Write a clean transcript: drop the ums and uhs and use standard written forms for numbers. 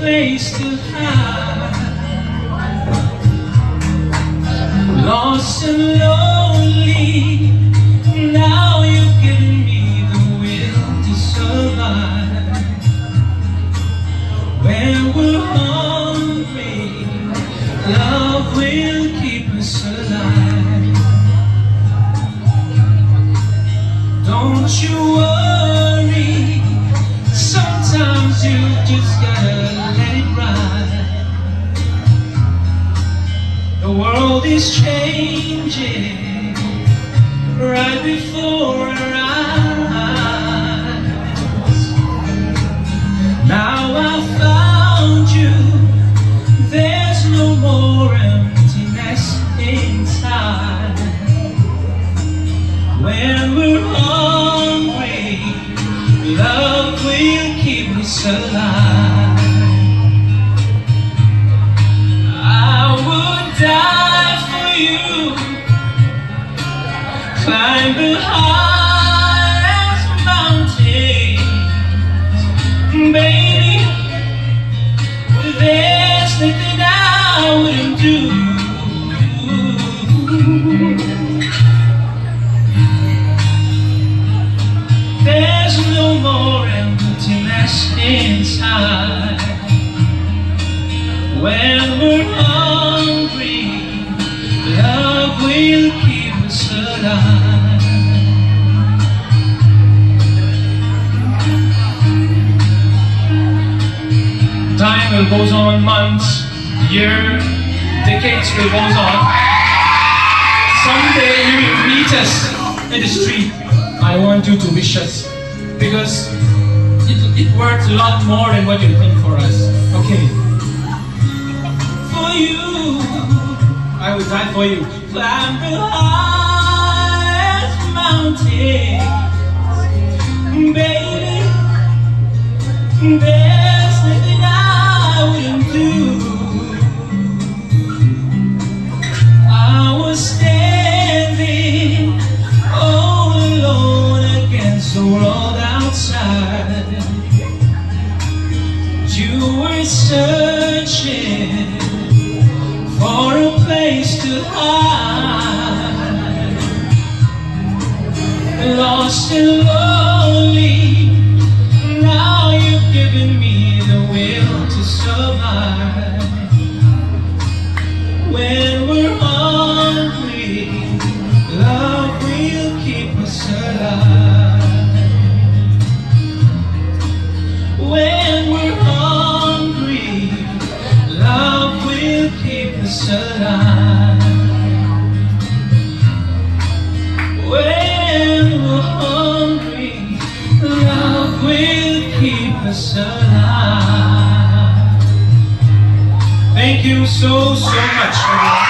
place to hide. Lost and lonely, now you've given me the will to survive. When we're hungry, love will keep us alive. Don't you worry, sometimes you just gotta let it ride. The world is changing right before our eyes. Now I found you, there's no more emptiness inside. When we're hungry, love will keep us alive. I would die for you, climb the highest mountains. Baby, there's nothing I wouldn't do. There's no more emptiness inside. When we're hungry, love will keep us alive. Time will goes on, months, years, decades will goes on. Someday you will meet us in the street. I want you to wish us, because it worth a lot more than what you think for us. Okay. For you, I would die for you. Climb the highest mountain, baby. There's nothing I wouldn't do. I was standing all alone against the world outside. You were searching for a place to hide. Lost and lonely, now you've given me the will to survive. When we're hungry, love will keep us alive. When we're hungry, love will keep us alive. When we're hungry, love will keep us alive. Thank you so much, everyone.